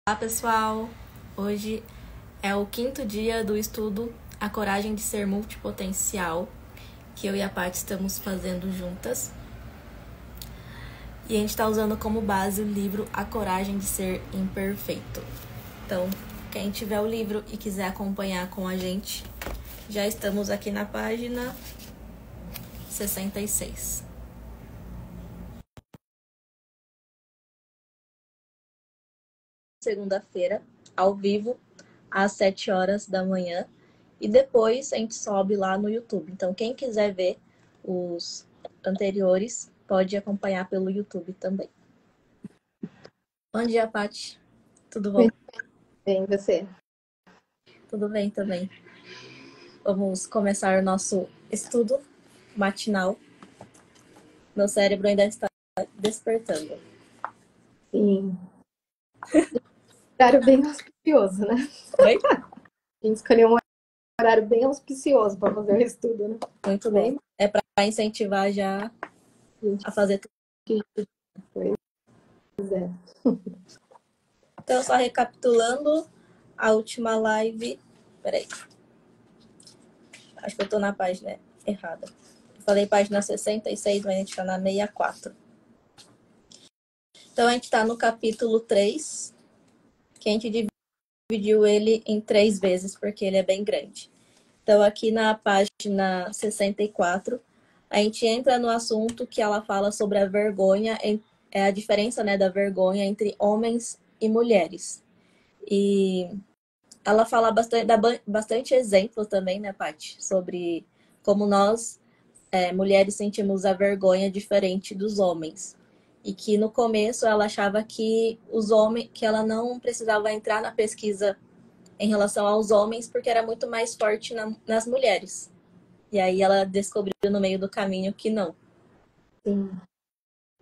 Olá, pessoal! Hoje é o 5º dia do estudo A Coragem de Ser Multipotencial, que eu e a Paty estamos fazendo juntas. E a gente está usando como base o livro A Coragem de Ser Imperfeito. Então, quem tiver o livro e quiser acompanhar com a gente, já estamos aqui na página 66. Segunda-feira, ao vivo, às 7 horas da manhã. E depois a gente sobe lá no YouTube. Então, quem quiser ver os anteriores, pode acompanhar pelo YouTube também. Bom dia, Paty. Tudo bom? Bem, você? Tudo bem também. Vamos começar o nosso estudo matinal. Meu cérebro ainda está despertando. Sim. Horário bem auspicioso, né? Oi? A gente escolheu um horário bem auspicioso para fazer o estudo, né? Muito bem. É para incentivar já a fazer tudo. Pois é. Então, só recapitulando a última live. Peraí. Acho que eu tô na página errada. Eu falei página 66, mas a gente tá na 64. Então, a gente tá no capítulo 3, que a gente dividiu ele em 3 vezes, porque ele é bem grande. Então, aqui na página 64, a gente entra no assunto que ela fala sobre a vergonha, a diferença, né, da vergonha entre homens e mulheres. E ela fala bastante, dá bastante exemplo também, né, Paty, sobre como nós, mulheres, sentimos a vergonha diferente dos homens. E que no começo ela achava que que ela não precisava entrar na pesquisa em relação aos homens, porque era muito mais forte nas mulheres. E aí ela descobriu no meio do caminho que não. Sim.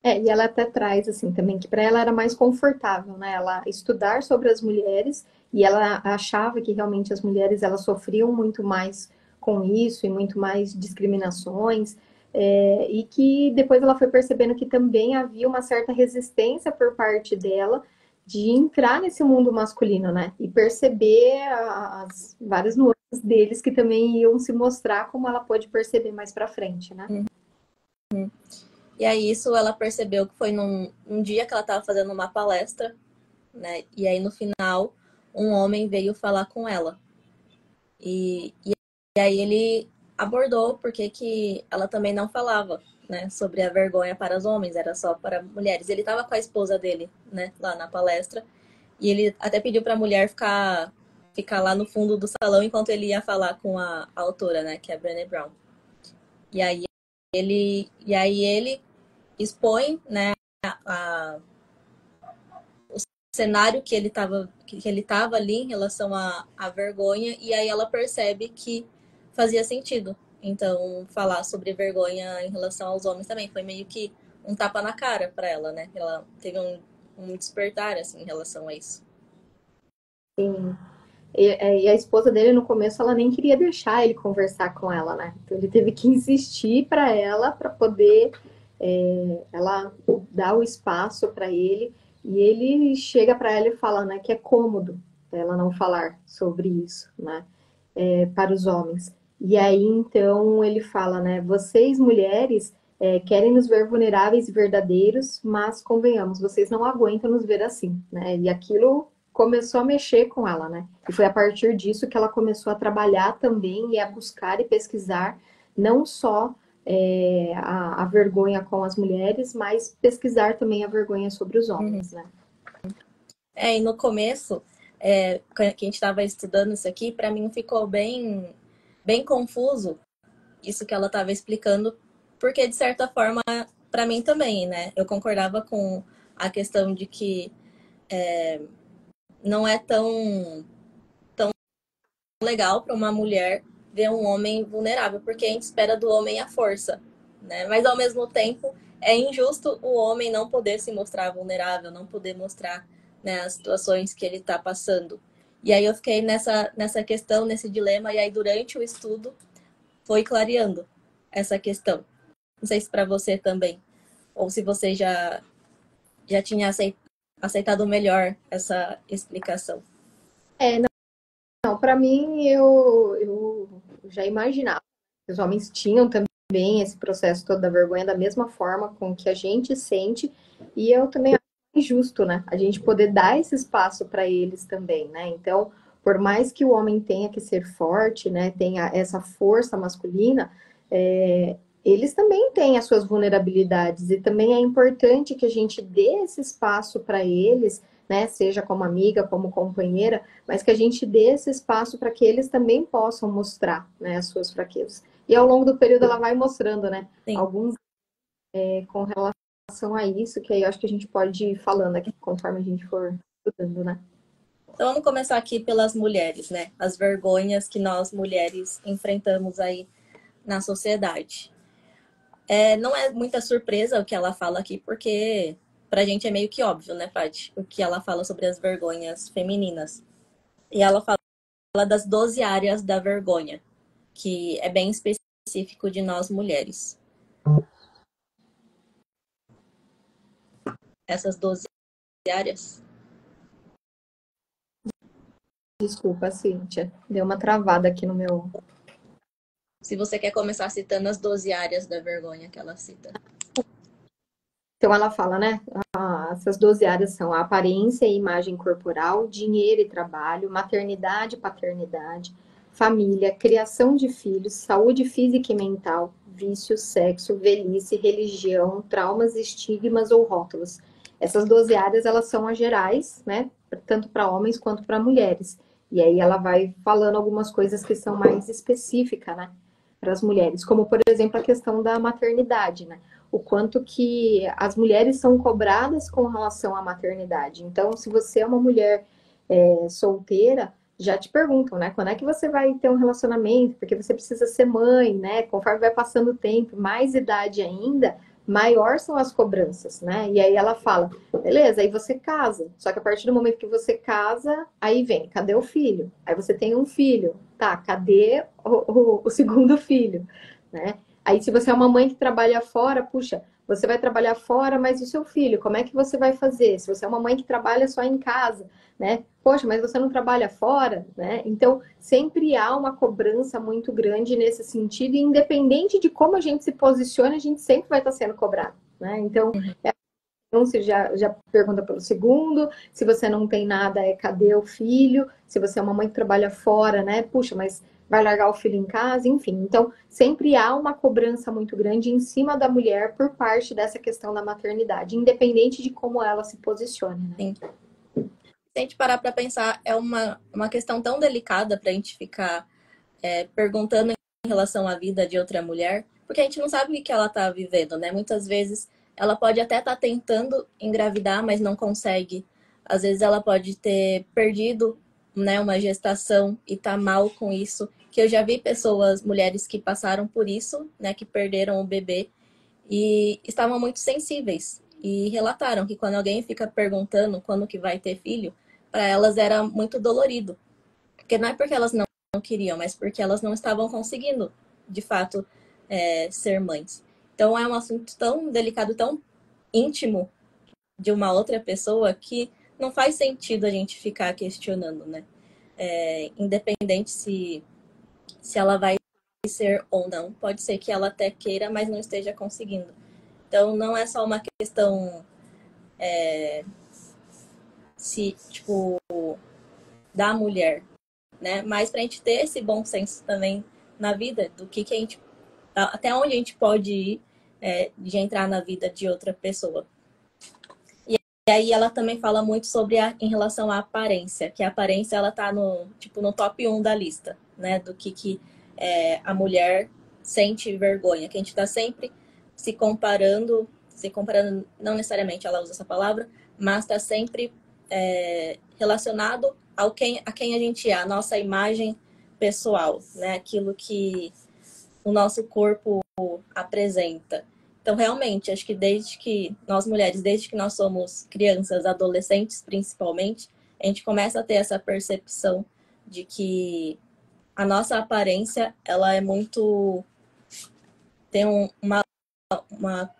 E ela até traz, assim, também, que para ela era mais confortável, né? Ela estudar sobre as mulheres e ela achava que realmente as mulheres, elas sofriam muito mais com isso e muito mais discriminações, e que depois ela foi percebendo que também havia uma certa resistência por parte dela de entrar nesse mundo masculino, né? E perceber as várias nuances deles que também iam se mostrar, como ela pôde perceber mais para frente, né? E aí isso ela percebeu que foi num dia que ela estava fazendo uma palestra, né? E aí no final um homem veio falar com ela. E aí ele abordou porque que ela também não falava, né, sobre a vergonha para os homens, era só para mulheres. Ele estava com a esposa dele, né, lá na palestra, e ele até pediu para a mulher ficar lá no fundo do salão enquanto ele ia falar com a autora, né, que é a Brené Brown. E aí ele expõe, né, o cenário que ele tava ali em relação à vergonha, e aí ela percebe que fazia sentido. Então, falar sobre vergonha em relação aos homens também foi meio que um tapa na cara para ela, né? Ela teve um despertar, assim, em relação a isso. Sim. E a esposa dele, no começo, ela nem queria deixar ele conversar com ela, né? Então ele teve que insistir para ela, para poder ela dar o espaço para ele. E ele chega para ela e fala, né, que é cômodo ela não falar sobre isso, né, para os homens. E aí, então, ele fala, né, vocês, mulheres, querem nos ver vulneráveis e verdadeiros, mas, convenhamos, vocês não aguentam nos ver assim, né? E aquilo começou a mexer com ela, né? E foi a partir disso que ela começou a trabalhar também e a buscar e pesquisar não só a vergonha com as mulheres, mas pesquisar também a vergonha sobre os homens, né? E no começo, que a gente estava estudando isso aqui, para mim ficou bem confuso isso que ela estava explicando, porque de certa forma, para mim também, né? Eu concordava com a questão de que não é tão legal para uma mulher ver um homem vulnerável, porque a gente espera do homem a força, né? Mas ao mesmo tempo é injusto o homem não poder se mostrar vulnerável, não poder mostrar, né, as situações que ele está passando. E aí eu fiquei nessa questão, nesse dilema, e aí durante o estudo foi clareando essa questão. Não sei se para você também, ou se você já tinha aceitado melhor essa explicação. Não, para mim, eu já imaginava. Os homens tinham também esse processo todo da vergonha da mesma forma com que a gente sente, e eu também acho injusto, né? A gente poder dar esse espaço para eles também, né? Então, por mais que o homem tenha que ser forte, né? Tenha essa força masculina, eles também têm as suas vulnerabilidades, e também é importante que a gente dê esse espaço para eles, né? Seja como amiga, como companheira, mas que a gente dê esse espaço para que eles também possam mostrar, né, as suas fraquezas. E ao longo do período ela vai mostrando, né, Sim. alguns com relação a isso, que aí eu acho que a gente pode ir falando aqui conforme a gente for estudando, né? Então vamos começar aqui pelas mulheres, né? As vergonhas que nós mulheres enfrentamos aí na sociedade. Não é muita surpresa o que ela fala aqui, porque pra gente é meio que óbvio, né, Paty? O que ela fala sobre as vergonhas femininas. E ela fala das 12 áreas da vergonha, que é bem específico de nós mulheres. Essas 12 áreas. Desculpa, Cíntia, deu uma travada aqui no meu. Se você quer começar citando as 12 áreas da vergonha que ela cita. Então ela fala, né? Essas 12 áreas são a aparência e imagem corporal, dinheiro e trabalho, maternidade e paternidade, família, criação de filhos, saúde física e mental, vício, sexo, velhice, religião, traumas, estigmas ou rótulos. Essas 12 áreas, elas são as gerais, né? Tanto para homens quanto para mulheres. E aí ela vai falando algumas coisas que são mais específicas, né? Para as mulheres, como por exemplo a questão da maternidade, né? O quanto que as mulheres são cobradas com relação à maternidade. Então, se você é uma mulher solteira, já te perguntam, né? Quando é que você vai ter um relacionamento? Porque você precisa ser mãe, né? Conforme vai passando o tempo, mais idade ainda, maior são as cobranças, né? E aí ela fala, beleza, aí você casa. Só que a partir do momento que você casa, aí vem, cadê o filho? Aí você tem um filho, tá? Cadê o segundo filho, né? Aí, se você é uma mãe que trabalha fora, puxa, você vai trabalhar fora, mas e o seu filho? Como é que você vai fazer? Se você é uma mãe que trabalha só em casa, né? Poxa, mas você não trabalha fora, né? Então, sempre há uma cobrança muito grande nesse sentido, e independente de como a gente se posiciona, a gente sempre vai estar sendo cobrado, né? Então, então, você já pergunta pelo segundo, se você não tem nada, cadê o filho? Se você é uma mãe que trabalha fora, né? Puxa, mas vai largar o filho em casa, enfim. Então, sempre há uma cobrança muito grande em cima da mulher por parte dessa questão da maternidade, independente de como ela se posicione, né? Sim. Se a gente parar para pensar, é uma questão tão delicada para a gente ficar perguntando em relação à vida de outra mulher, porque a gente não sabe o que ela está vivendo, né? Muitas vezes ela pode até estar tentando engravidar, mas não consegue. Às vezes ela pode ter perdido, né, uma gestação e tá mal com isso. Que eu já vi pessoas, mulheres que passaram por isso, né, que perderam o bebê e estavam muito sensíveis e relataram que quando alguém fica perguntando quando que vai ter filho, para elas era muito dolorido, porque não é porque elas não queriam, mas porque elas não estavam conseguindo, de fato, ser mães. Então é um assunto tão delicado, tão íntimo de uma outra pessoa que não faz sentido a gente ficar questionando, né? Independente se ela vai ser ou não. Pode ser que ela até queira, mas não esteja conseguindo. Então não é só uma questão se, tipo, da mulher, né? Mas pra gente ter esse bom senso também na vida, do que a gente, até onde a gente pode ir de entrar na vida de outra pessoa. E aí ela também fala muito sobre em relação à aparência, que a aparência ela tá no top 1 da lista, né? Do que a mulher sente vergonha, que a gente tá sempre se comparando, não necessariamente ela usa essa palavra, mas tá sempre relacionado a quem a gente é, a nossa imagem pessoal, né? Aquilo que o nosso corpo apresenta. Então, realmente, acho que desde que nós mulheres, desde que nós somos crianças, adolescentes principalmente, a gente começa a ter essa percepção de que a nossa aparência, ela é muito... tem uma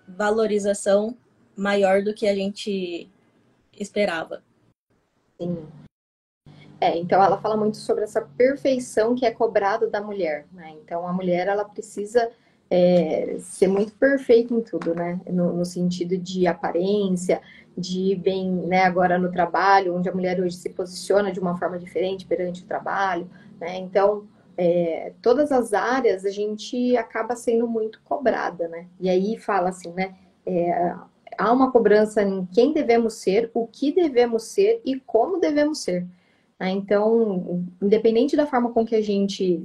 valorização maior do que a gente esperava. Sim. Então ela fala muito sobre essa perfeição que é cobrada da mulher, né? Então a mulher ela precisa ser muito perfeita em tudo, né? No sentido de aparência, de bem, né? Agora no trabalho, onde a mulher hoje se posiciona de uma forma diferente perante o trabalho, né? Então todas as áreas a gente acaba sendo muito cobrada, né? E aí fala assim, né? Há uma cobrança em quem devemos ser, o que devemos ser e como devemos ser. Né? Então, independente da forma com que a gente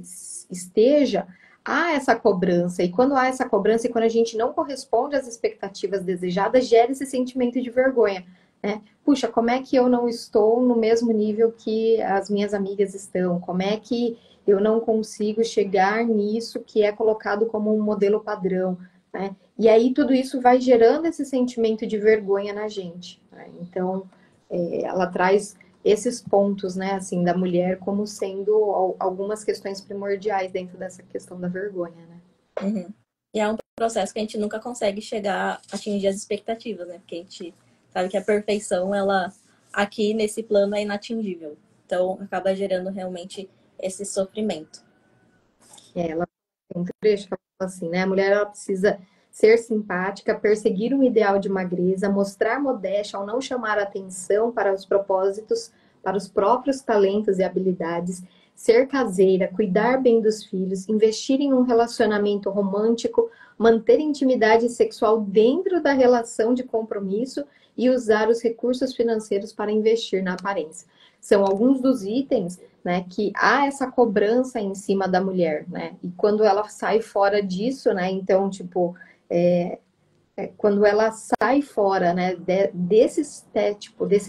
esteja, há essa cobrança. E quando há essa cobrança e quando a gente não corresponde às expectativas desejadas, gera esse sentimento de vergonha. Né? Puxa, como é que eu não estou no mesmo nível que as minhas amigas estão? Como é que eu não consigo chegar nisso que é colocado como um modelo padrão? Né? E aí tudo isso vai gerando esse sentimento de vergonha na gente. Né? Então, ela traz esses pontos, né, assim, da mulher como sendo algumas questões primordiais dentro dessa questão da vergonha, né? Uhum. E é um processo que a gente nunca consegue chegar a atingir as expectativas, né? Porque a gente sabe que a perfeição, ela aqui nesse plano é inatingível. Então, acaba gerando realmente esse sofrimento. Ela tem um trecho que ela fala assim, né? A mulher ela precisa ser simpática, perseguir um ideal de magreza, mostrar modéstia ao não chamar atenção para os propósitos, para os próprios talentos e habilidades, ser caseira, cuidar bem dos filhos, investir em um relacionamento romântico, manter intimidade sexual dentro da relação de compromisso e usar os recursos financeiros para investir na aparência. São alguns dos itens, né, que há essa cobrança em cima da mulher, né? E quando ela sai fora disso, né? Então, tipo, quando ela sai fora, né, desse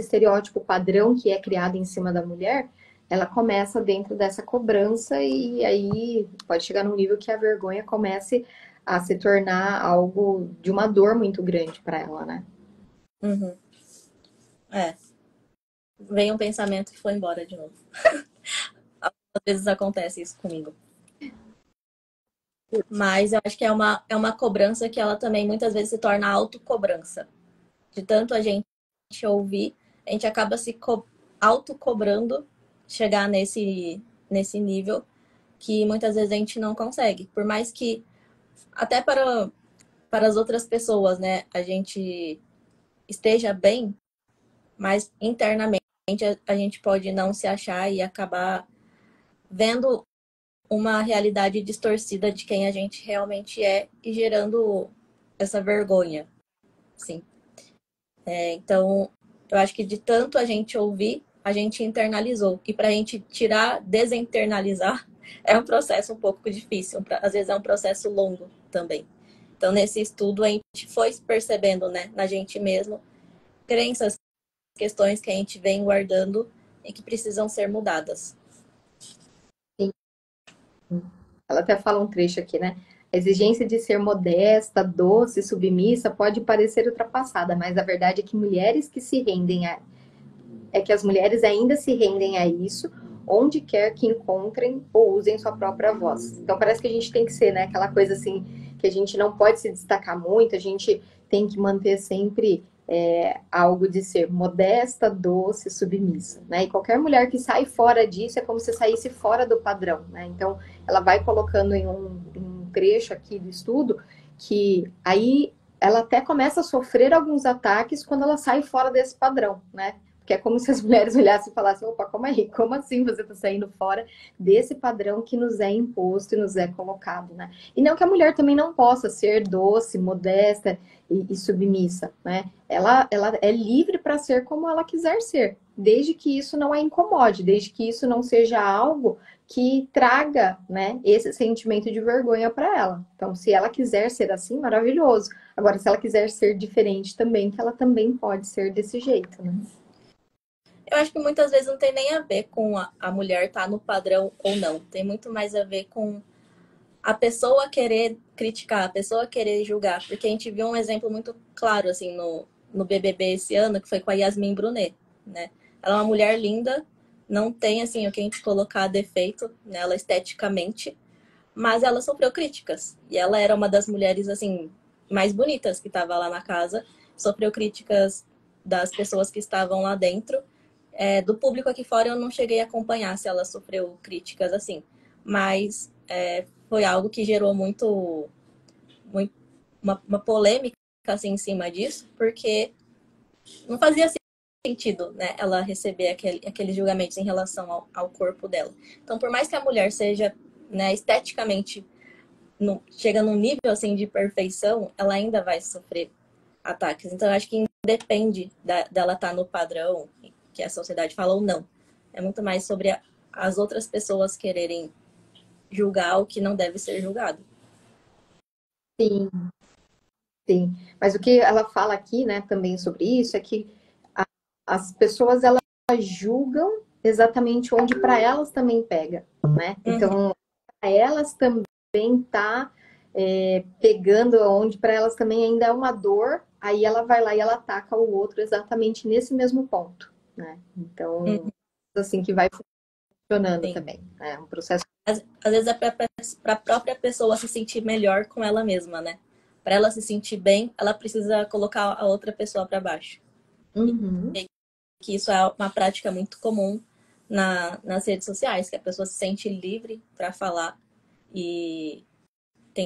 estereótipo padrão que é criado em cima da mulher, ela começa dentro dessa cobrança e aí pode chegar num nível que a vergonha comece a se tornar algo de uma dor muito grande para ela, né? Uhum. Vem um pensamento e foi embora de novo. Às vezes acontece isso comigo. Mas eu acho que é uma cobrança que ela também muitas vezes se torna autocobrança. De tanto a gente ouvir, a gente acaba se autocobrando chegar nesse nível que muitas vezes a gente não consegue. Por mais que, até para as outras pessoas, né, a gente esteja bem, mas internamente a gente pode não se achar e acabar vendo uma realidade distorcida de quem a gente realmente é e gerando essa vergonha, sim. Então, eu acho que de tanto a gente ouvir, a gente internalizou. E para a gente tirar, desinternalizar, é um processo um pouco difícil. Às vezes é um processo longo também. Então, nesse estudo, a gente foi percebendo, né, na gente mesmo, crenças, questões que a gente vem guardando e que precisam ser mudadas. Ela até fala um trecho aqui, né? A exigência de ser modesta, doce, submissa pode parecer ultrapassada, mas a verdade é que mulheres que se rendem é que as mulheres ainda se rendem a isso, onde quer que encontrem ou usem sua própria voz. Então parece que a gente tem que ser, né, aquela coisa assim, que a gente não pode se destacar muito, a gente tem que manter sempre algo de ser modesta, doce, submissa, né? E qualquer mulher que sai fora disso é como se saísse fora do padrão, né? Então ela vai colocando em um trecho aqui do estudo que aí ela até começa a sofrer alguns ataques quando ela sai fora desse padrão, né? Porque é como se as mulheres olhassem e falassem, opa, como aí? Como assim você está saindo fora desse padrão que nos é imposto e nos é colocado, né? E não que a mulher também não possa ser doce, modesta e submissa, né? Ela é livre para ser como ela quiser ser, desde que isso não a incomode, desde que isso não seja algo que traga, né, esse sentimento de vergonha para ela. Então, se ela quiser ser assim, maravilhoso. Agora, se ela quiser ser diferente também, que ela também pode ser desse jeito, né? Eu acho que muitas vezes não tem nem a ver com a mulher estar no padrão ou não. Tem muito mais a ver com a pessoa querer criticar, a pessoa querer julgar. Porque a gente viu um exemplo muito claro, assim, no BBB esse ano, que foi com a Yasmin Brunet, né? Ela é uma mulher linda, não tem, assim, o que a gente colocar defeito nela esteticamente, mas ela sofreu críticas. E ela era uma das mulheres, assim, mais bonitas que estava lá na casa. Sofreu críticas das pessoas que estavam lá dentro. Do público aqui fora eu não cheguei a acompanhar se ela sofreu críticas assim, mas foi algo que gerou muito uma polêmica assim, em cima disso, porque não fazia sentido, né, ela receber aqueles julgamentos em relação ao corpo dela. Então, por mais que a mulher seja, né, esteticamente chega num nível assim de perfeição, ela ainda vai sofrer ataques. Então, eu acho que independe dela estar no padrão que a sociedade fala ou não. É muito mais sobre as outras pessoas quererem julgar o que não deve ser julgado. Sim, sim. Mas o que ela fala aqui, né, também sobre isso, é que as pessoas, elas julgam exatamente onde para elas também pega, né? Então, para elas também tá pegando onde para elas também ainda é uma dor, aí ela vai lá e ela ataca o outro exatamente nesse mesmo ponto, né? Então, assim que vai funcionando Sim. também. É um processo. Às vezes é para a própria pessoa se sentir melhor com ela mesma, né? Para ela se sentir bem, ela precisa colocar a outra pessoa para baixo. Uhum. E que isso é uma prática muito comum nas redes sociais, que a pessoa se sente livre para falar e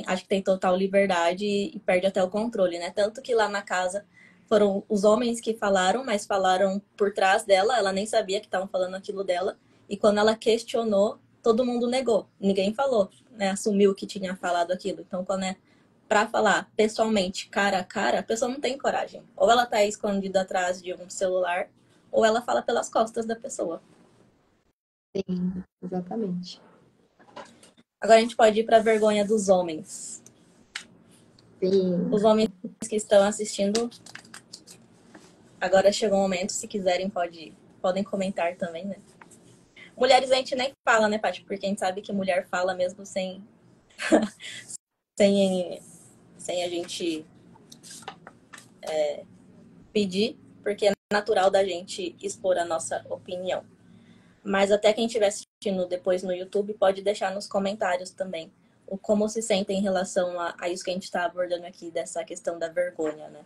acho que tem total liberdade e perde até o controle, né? Tanto que lá na casa foram os homens que falaram, mas falaram por trás dela, ela nem sabia que estavam falando aquilo dela. E quando ela questionou, todo mundo negou. Ninguém falou, né? Assumiu que tinha falado aquilo. Então, quando é pra falar pessoalmente, cara a cara, a pessoa não tem coragem. Ou ela tá escondida atrás de um celular, ou ela fala pelas costas da pessoa. Sim, exatamente. Agora a gente pode ir pra vergonha dos homens. Sim. Os homens que estão assistindo, agora chegou o momento, se quiserem podem comentar também, né? Mulheres a gente nem fala, né, Paty? Porque a gente sabe que mulher fala mesmo sem, sem a gente pedir, porque é natural da gente expor a nossa opinião. Mas até quem estiver assistindo depois no YouTube pode deixar nos comentários também o como se sente em relação a isso que a gente está abordando aqui, dessa questão da vergonha, né?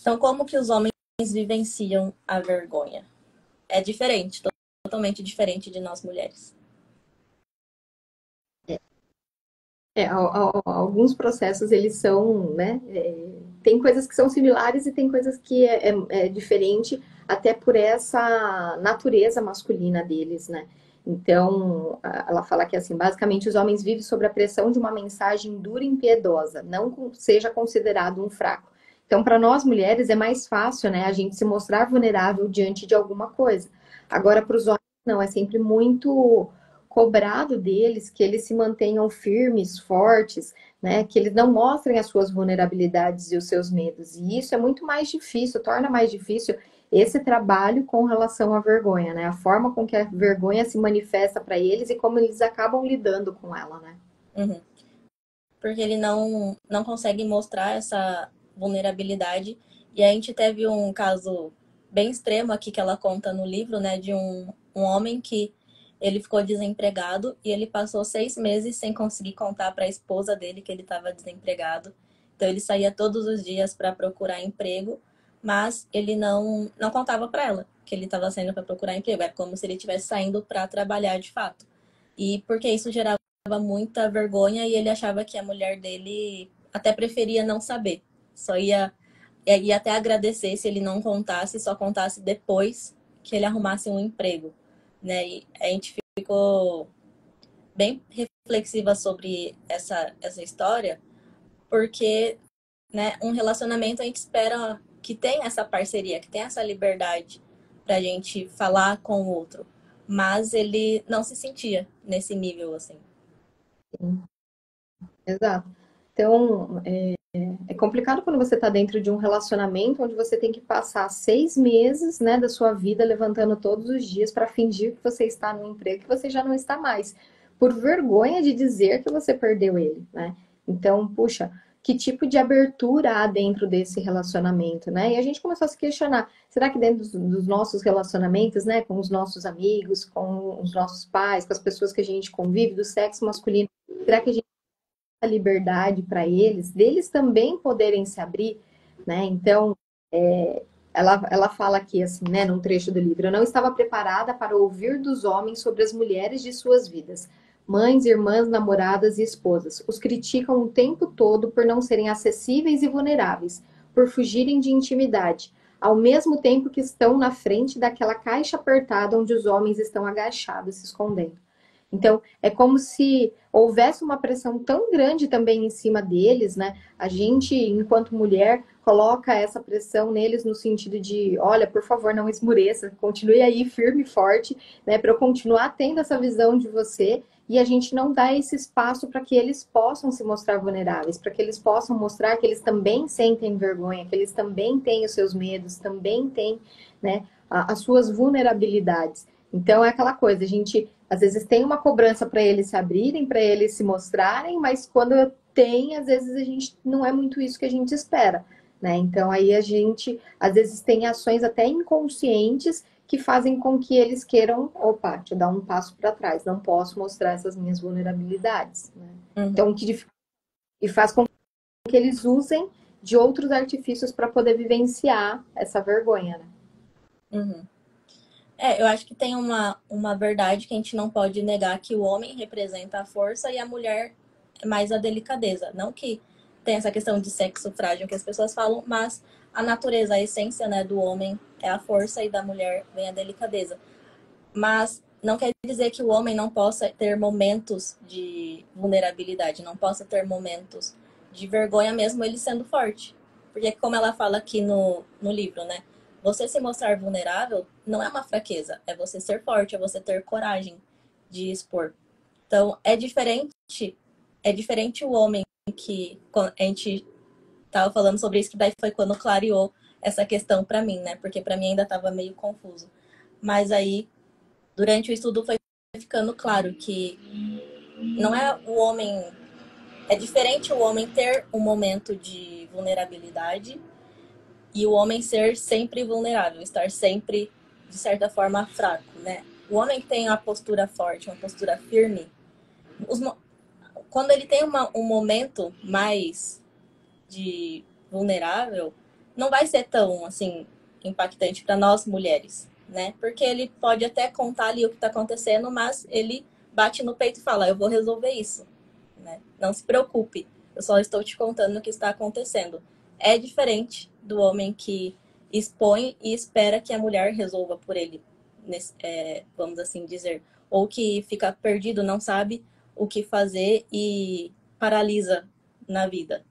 Então, como que os homens vivenciam a vergonha? É diferente, totalmente diferente de nós mulheres. Alguns processos, eles são, né? Tem coisas que são similares e tem coisas que é diferente, até por essa natureza masculina deles, né? Então, ela fala que, assim, basicamente, os homens vivem sob a pressão de uma mensagem dura e impiedosa, não seja considerado um fraco. Então, para nós mulheres, é mais fácil, né, a gente se mostrar vulnerável diante de alguma coisa. Agora, para os homens, não, é sempre muito cobrado deles que eles se mantenham firmes, fortes, né? Que eles não mostrem as suas vulnerabilidades e os seus medos. E isso é muito mais difícil, torna mais difícil esse trabalho com relação à vergonha, né? A forma com que a vergonha se manifesta para eles e como eles acabam lidando com ela, né? Uhum. Porque ele não consegue mostrar essa vulnerabilidade. E a gente teve um caso bem extremo aqui que ela conta no livro, né? De um homem que ele ficou desempregado e ele passou 6 meses sem conseguir contar para a esposa dele que ele estava desempregado. Então ele saía todos os dias para procurar emprego, mas ele não contava para ela que ele estava saindo para procurar emprego. É como se ele estivesse saindo para trabalhar de fato. E porque isso gerava muita vergonha e ele achava que a mulher dele até preferia não saber. Só ia até agradecer se ele não contasse, só contasse depois que ele arrumasse um emprego, né? E a gente ficou bem reflexiva sobre essa história, porque, né, um relacionamento a gente espera que tenha essa parceria, que tenha essa liberdade pra gente falar com o outro, mas ele não se sentia nesse nível assim. Sim, exato. Então, é complicado quando você está dentro de um relacionamento onde você tem que passar 6 meses, né, da sua vida levantando todos os dias para fingir que você está no emprego que você já não está mais, por vergonha de dizer que você perdeu ele, né? Então, puxa, que tipo de abertura há dentro desse relacionamento, né? E a gente começou a se questionar, será que dentro dos nossos relacionamentos, né, com os nossos amigos, com os nossos pais, com as pessoas que a gente convive, do sexo masculino, será que a gente liberdade para eles, deles também poderem se abrir, né? Então, ela fala aqui, assim, né, num trecho do livro: eu não estava preparada para ouvir dos homens sobre as mulheres de suas vidas. Mães, irmãs, namoradas e esposas. Os criticam o tempo todo por não serem acessíveis e vulneráveis, por fugirem de intimidade, ao mesmo tempo que estão na frente daquela caixa apertada onde os homens estão agachados, se escondendo. Então, é como se houvesse uma pressão tão grande também em cima deles, né? A gente, enquanto mulher, coloca essa pressão neles no sentido de, olha, por favor, não esmureça, continue aí firme e forte, né? Para eu continuar tendo essa visão de você, e a gente não dá esse espaço para que eles possam se mostrar vulneráveis, para que eles possam mostrar que eles também sentem vergonha, que eles também têm os seus medos, também têm, né, as suas vulnerabilidades. Então é aquela coisa, a gente às vezes tem uma cobrança para eles se abrirem, para eles se mostrarem, mas quando tem, às vezes a gente não é muito isso que a gente espera, né? Então aí a gente às vezes tem ações até inconscientes que fazem com que eles queiram, opa, deixa eu dar um passo para trás, não posso mostrar essas minhas vulnerabilidades, né? Então e faz com que eles usem de outros artifícios para poder vivenciar essa vergonha, né? Uhum. Eu acho que tem uma verdade que a gente não pode negar, que o homem representa a força e a mulher é mais a delicadeza. Não que tem essa questão de sexo frágil que as pessoas falam, mas a natureza, a essência, né, do homem é a força e da mulher vem a delicadeza. Mas não quer dizer que o homem não possa ter momentos de vulnerabilidade, não possa ter momentos de vergonha mesmo ele sendo forte. Porque como ela fala aqui no livro, né? Você se mostrar vulnerável não é uma fraqueza, é você ser forte, é você ter coragem de expor. Então, é diferente o homem que a gente tava falando sobre isso, que daí foi quando clareou essa questão para mim, né? Porque para mim ainda estava meio confuso. Mas aí, durante o estudo, foi ficando claro que não é o homem. É diferente o homem ter um momento de vulnerabilidade e o homem ser sempre vulnerável, estar sempre, de certa forma, fraco, né? O homem que tem uma postura forte, uma postura firme, quando ele tem um momento mais de vulnerável, não vai ser tão, assim, impactante para nós mulheres, né? Porque ele pode até contar ali o que está acontecendo, mas ele bate no peito e fala: eu vou resolver isso, né? Não se preocupe, eu só estou te contando o que está acontecendo. É diferente do homem que expõe e espera que a mulher resolva por ele, vamos assim dizer. Ou que fica perdido, não sabe o que fazer e paralisa na vida.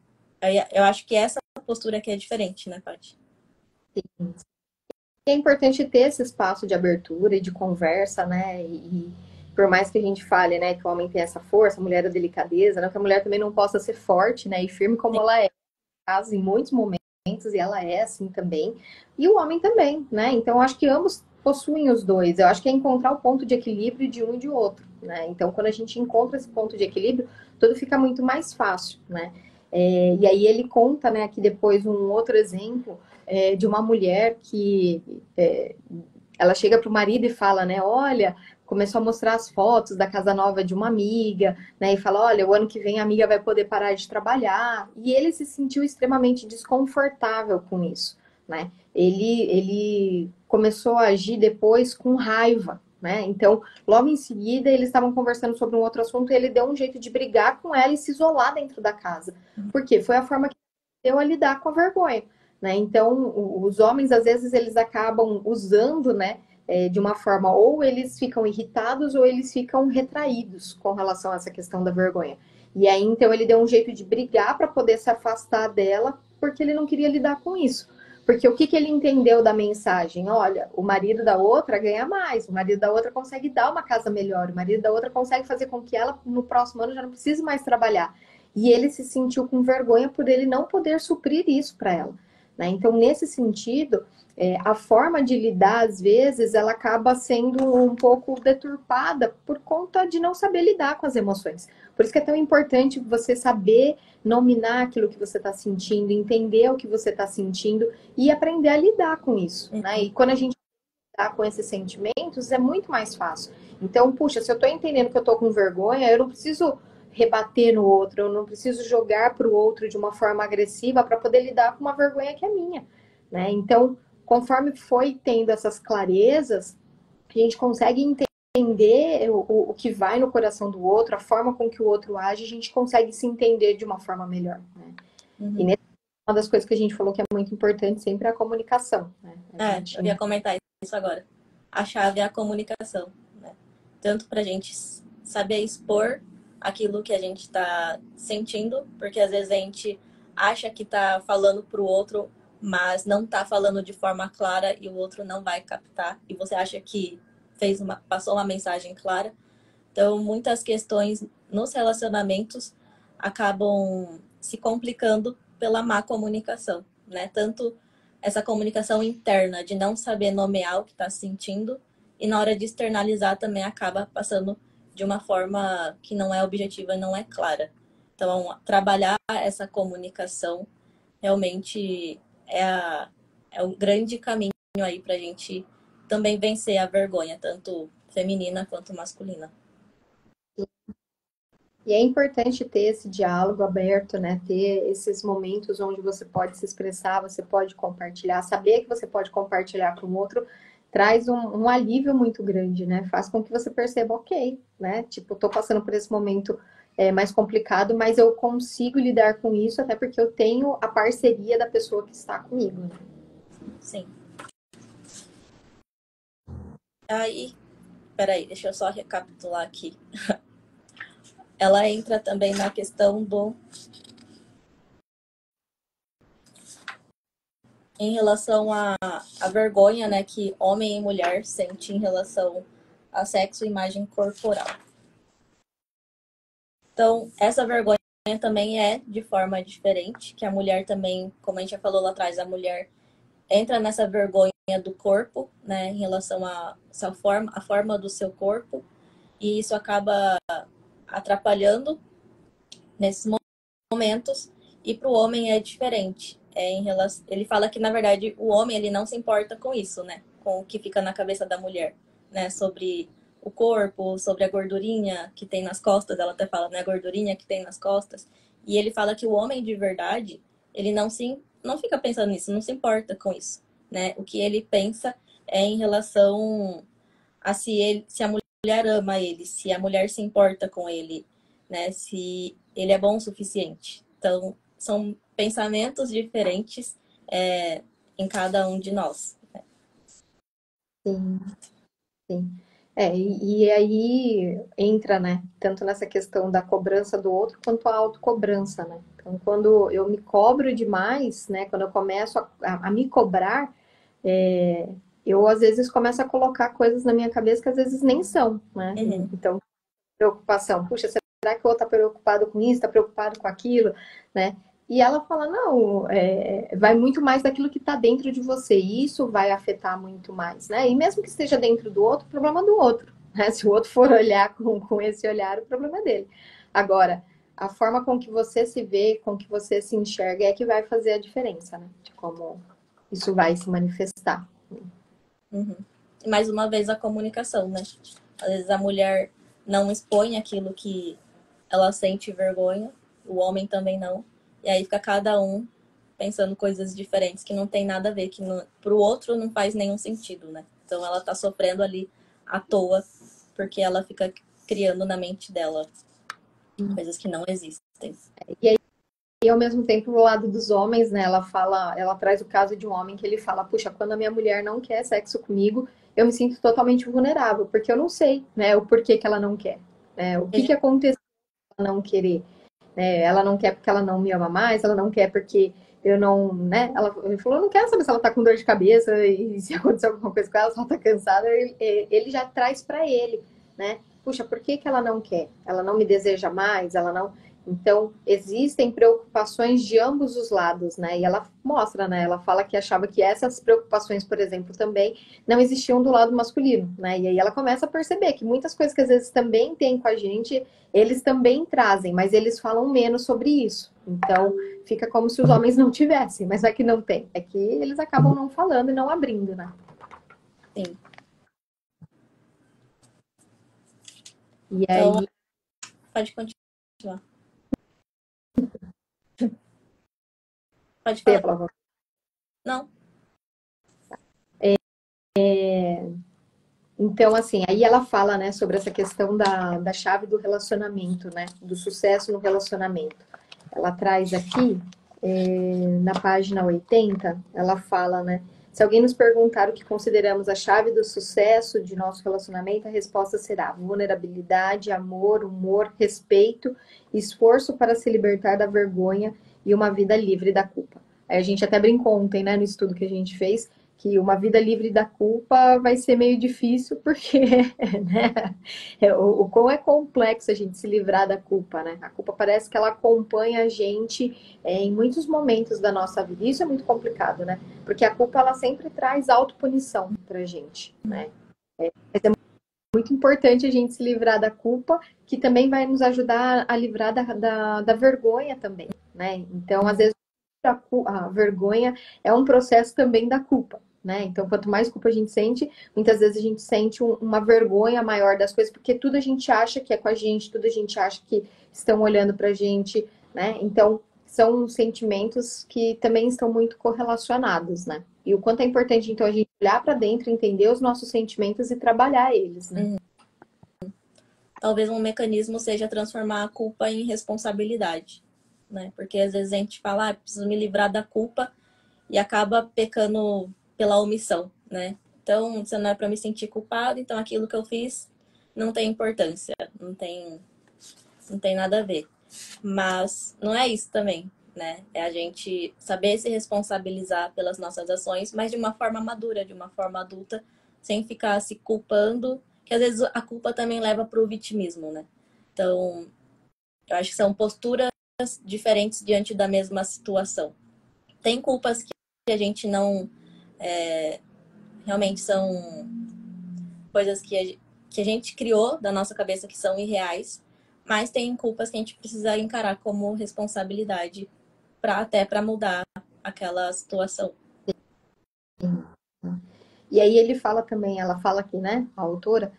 Eu acho que essa postura aqui é diferente, né, Paty? Sim. É importante ter esse espaço de abertura e de conversa, né? E por mais que a gente fale, né, que o homem tem essa força, a mulher a delicadeza, né? Que a mulher também não possa ser forte, né? E firme como ela é, em muitos momentos, e ela é assim também. E o homem também, né? Então, eu acho que ambos possuem os dois. Eu acho que é encontrar o ponto de equilíbrio de um e de outro, né? Então, quando a gente encontra esse ponto de equilíbrio, tudo fica muito mais fácil, né? E aí ele conta, né, aqui depois um outro exemplo de uma mulher que ela chega para o marido e fala, né, olha, começou a mostrar as fotos da casa nova de uma amiga, né, e fala, olha, o ano que vem a amiga vai poder parar de trabalhar, e ele se sentiu extremamente desconfortável com isso, né, ele começou a agir depois com raiva, né, então, logo em seguida, eles estavam conversando sobre um outro assunto, e ele deu um jeito de brigar com ela e se isolar dentro da casa, porque foi a forma que ele deu a lidar com a vergonha. Né? Então, os homens, às vezes, eles acabam usando, né, de uma forma, ou eles ficam irritados ou eles ficam retraídos com relação a essa questão da vergonha. E aí, então, ele deu um jeito de brigar para poder se afastar dela, porque ele não queria lidar com isso. Porque o que ele entendeu da mensagem? Olha, o marido da outra ganha mais, o marido da outra consegue dar uma casa melhor, o marido da outra consegue fazer com que ela, no próximo ano, já não precise mais trabalhar. E ele se sentiu com vergonha por ele não poder suprir isso para ela. Né? Então, nesse sentido, a forma de lidar, às vezes, ela acaba sendo um pouco deturpada por conta de não saber lidar com as emoções. Por isso que é tão importante você saber nominar aquilo que você está sentindo, entender o que você está sentindo e aprender a lidar com isso. Né? E quando a gente lidar com esses sentimentos, é muito mais fácil. Então, puxa, se eu estou entendendo que eu estou com vergonha, eu não preciso rebater no outro, eu não preciso jogar para o outro de uma forma agressiva para poder lidar com uma vergonha que é minha, né? Então, conforme foi tendo essas clarezas, a gente consegue entender o que vai no coração do outro, a forma com que o outro age, a gente consegue se entender de uma forma melhor, né? E uma das coisas que a gente falou que é muito importante sempre é a comunicação, né? Eu ia comentar isso agora. A chave é a comunicação, né? Tanto pra gente saber expor aquilo que a gente está sentindo, porque às vezes a gente acha que tá falando pro outro, mas não tá falando de forma clara e o outro não vai captar, e você acha que passou uma mensagem clara. Então, muitas questões nos relacionamentos acabam se complicando pela má comunicação, né? Tanto essa comunicação interna de não saber nomear o que está sentindo e na hora de externalizar também acaba passando de uma forma que não é objetiva e não é clara. Então, trabalhar essa comunicação realmente é um grande caminho aí para a gente também vencer a vergonha, tanto feminina quanto masculina. E é importante ter esse diálogo aberto, né? Ter esses momentos onde você pode se expressar, você pode compartilhar, saber que você pode compartilhar com o outro traz um alívio muito grande, né? Faz com que você perceba, ok, né? Tipo, tô passando por esse momento mais complicado, mas eu consigo lidar com isso, até porque eu tenho a parceria da pessoa que está comigo, né? Sim. Aí, peraí, deixa eu só recapitular aqui. Ela entra também na questão em relação à vergonha, né, que homem e mulher sentem em relação a sexo e imagem corporal. Então, essa vergonha também é de forma diferente, que a mulher também, como a gente já falou lá atrás, a mulher entra nessa vergonha do corpo, né, em relação a forma do seu corpo, e isso acaba atrapalhando nesses momentos, e para o homem é diferente. Ele fala que, na verdade, o homem ele não se importa com isso, né? Com o que fica na cabeça da mulher, né? Sobre o corpo, sobre a gordurinha que tem nas costas, ela até fala, né? A gordurinha que tem nas costas. E ele fala que o homem de verdade, ele não fica pensando nisso, não se importa com isso, né? O que ele pensa é em relação a se a mulher ama ele, se a mulher se importa com ele, né? Se ele é bom o suficiente. Então, são pensamentos diferentes em cada um de nós. Sim, sim. E aí entra, né, tanto nessa questão da cobrança do outro quanto a autocobrança, né? Então, quando eu me cobro demais, né, quando eu começo a me cobrar, eu às vezes começo a colocar coisas na minha cabeça que às vezes nem são, né? Então, preocupação, puxa, será que o outro está preocupado com isso, está preocupado com aquilo, né? E ela fala, não, vai muito mais daquilo que está dentro de você, e isso vai afetar muito mais, né? E mesmo que esteja dentro do outro, o problema é do outro, né? Se o outro for olhar com esse olhar, o problema é dele. Agora, a forma com que você se vê, com que você se enxerga é que vai fazer a diferença, né? De como isso vai se manifestar. E mais uma vez a comunicação, né? Às vezes a mulher não expõe aquilo que ela sente vergonha, o homem também não. E aí fica cada um pensando coisas diferentes que não tem nada a ver, que pro outro não faz nenhum sentido, né? Então ela tá sofrendo ali à toa, porque ela fica criando na mente dela coisas que não existem. E ao mesmo tempo, do lado dos homens, né? Ela traz o caso de um homem que ele fala, puxa, quando a minha mulher não quer sexo comigo, eu me sinto totalmente vulnerável, porque eu não sei, né, o porquê que ela não quer, né? O que aconteceu pra ela não querer, né? Ela não quer porque ela não me ama mais, ela não quer porque eu não, né? Ele falou, eu não quero saber se ela tá com dor de cabeça e se aconteceu alguma coisa com ela, se ela tá cansada. Ele já traz para ele, né? Puxa, por que que ela não quer? Ela não me deseja mais, ela não. Então, existem preocupações de ambos os lados, né? E ela mostra, né? Ela fala que achava que essas preocupações, por exemplo, também não existiam do lado masculino, né? E aí ela começa a perceber que muitas coisas que às vezes também tem com a gente, eles também trazem, mas eles falam menos sobre isso. Então, fica como se os homens não tivessem, mas é que não tem. É que eles acabam não falando e não abrindo, né? Sim. E Então, aí, pode continuar. continuar. Pode falar. Não. Então, assim, aí ela fala, né, sobre essa questão da chave do relacionamento, né, do sucesso no relacionamento. Ela traz aqui, na página 80, ela fala, né, se alguém nos perguntar o que consideramos a chave do sucesso de nosso relacionamento, a resposta será vulnerabilidade, amor, humor, respeito, esforço para se libertar da vergonha e uma vida livre da culpa. Aí a gente até brincou ontem, né, no estudo que a gente fez, que uma vida livre da culpa vai ser meio difícil, porque né, o quão é complexo a gente se livrar da culpa, né? A culpa parece que ela acompanha a gente em muitos momentos da nossa vida. Isso é muito complicado, né? Porque a culpa, ela sempre traz autopunição pra gente, né? Mas é muito importante a gente se livrar da culpa, que também vai nos ajudar a livrar da vergonha também, né? Então, às vezes, a vergonha é um processo também da culpa. Né? Então, quanto mais culpa a gente sente, muitas vezes a gente sente uma vergonha maior das coisas, porque tudo a gente acha que é com a gente, tudo a gente acha que estão olhando pra gente, né? Então, são sentimentos que também estão muito correlacionados, né? E o quanto é importante, então, a gente olhar para dentro, entender os nossos sentimentos e trabalhar eles, né? Talvez um mecanismo seja transformar a culpa em responsabilidade, né? Porque às vezes a gente fala, preciso me livrar da culpa e acaba pecando pela omissão, né? Então, se não é para me sentir culpado, então aquilo que eu fiz não tem importância, não tem nada a ver. Mas não é isso também, né? É a gente saber se responsabilizar pelas nossas ações, mas de uma forma madura, de uma forma adulta, sem ficar se culpando, que às vezes a culpa também leva para o vitimismo, né? Então, eu acho que são posturas diferentes diante da mesma situação. Tem culpas que a gente não realmente são coisas que a gente criou da nossa cabeça que são irreais, mas tem culpas que a gente precisa encarar como responsabilidade até para mudar aquela situação. E aí ele fala também, ela fala aqui, né, a autora,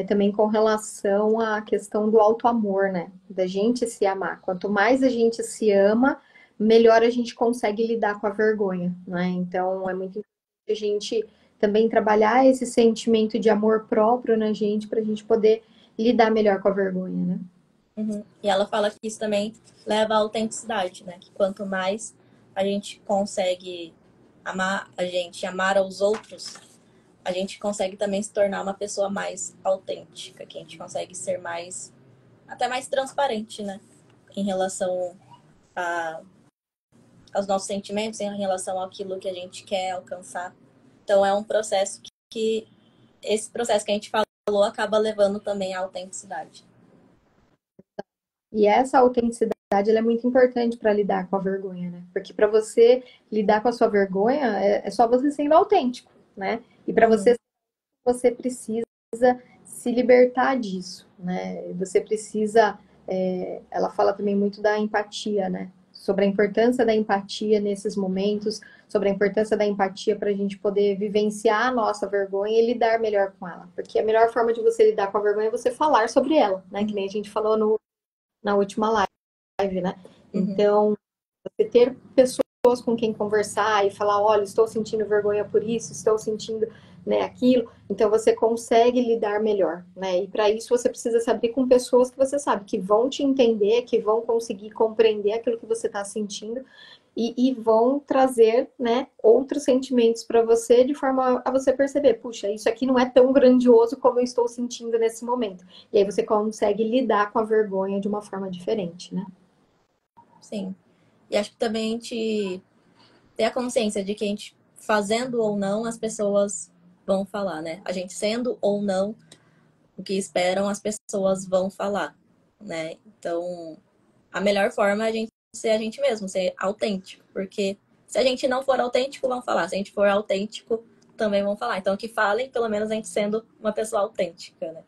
também com relação à questão do auto-amor, né, da gente se amar. Quanto mais a gente se ama, melhor a gente consegue lidar com a vergonha, né? Então é muito importante a gente também trabalhar esse sentimento de amor próprio na gente para a gente poder lidar melhor com a vergonha, né? Uhum. E ela fala que isso também leva à autenticidade, né? Que quanto mais a gente consegue amar a gente, amar aos outros, a gente consegue também se tornar uma pessoa mais autêntica, que a gente consegue ser mais, até mais transparente, né? Em relação a, aos nossos sentimentos, em relação àquilo que a gente quer alcançar. Então é um processo que esse processo que a gente falou acaba levando também à autenticidade. E essa autenticidade ela é muito importante para lidar com a vergonha, né? Porque para você lidar com a sua vergonha é só você sendo autêntico, né? E para você precisa se libertar disso, né? Você precisa, ela fala também muito da empatia, né? Sobre a importância da empatia nesses momentos, sobre a importância da empatia para a gente poder vivenciar a nossa vergonha e lidar melhor com ela. Porque a melhor forma de você lidar com a vergonha é você falar sobre ela, né? Que nem a gente falou na última live, né? Então, você ter pessoas com quem conversar e falar, olha, estou sentindo vergonha por isso, estou sentindo, né, aquilo, então você consegue lidar melhor, né? E para isso você precisa se abrir com pessoas que você sabe que vão te entender, que vão conseguir compreender aquilo que você está sentindo e vão trazer, né, outros sentimentos para você de forma a você perceber, puxa, isso aqui não é tão grandioso como eu estou sentindo nesse momento. E aí você consegue lidar com a vergonha de uma forma diferente, né? Sim. E acho que também a gente ter a consciência de que a gente fazendo ou não, as pessoas vão falar, né? A gente sendo ou não o que esperam, as pessoas vão falar, né? Então, a melhor forma é a gente ser a gente mesmo, ser autêntico, porque se a gente não for autêntico, vão falar. Se a gente for autêntico, também vão falar. Então, que falem, pelo menos a gente sendo uma pessoa autêntica, né?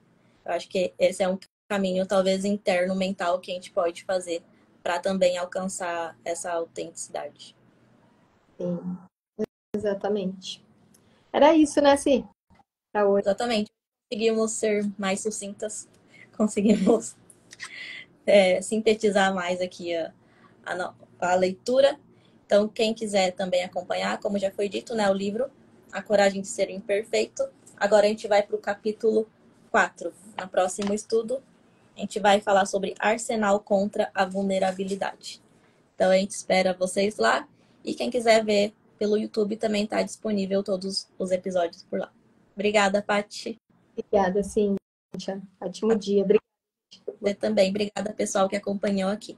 Eu acho que esse é um caminho, talvez, interno, mental, que a gente pode fazer para também alcançar essa autenticidade. Sim, exatamente. Era isso, né, Si? Pra hoje. Exatamente. Conseguimos ser mais sucintas, conseguimos sintetizar mais aqui a leitura. Então, quem quiser também acompanhar, como já foi dito, né, o livro A Coragem de Ser Imperfeito. Agora a gente vai para o capítulo 4. No próximo estudo, a gente vai falar sobre arsenal contra a vulnerabilidade. Então, a gente espera vocês lá. E quem quiser ver pelo YouTube também está disponível todos os episódios por lá. Obrigada, Paty. Obrigada, Cíntia. Ótimo dia. Obrigada. Você também. Obrigada, pessoal, que acompanhou aqui.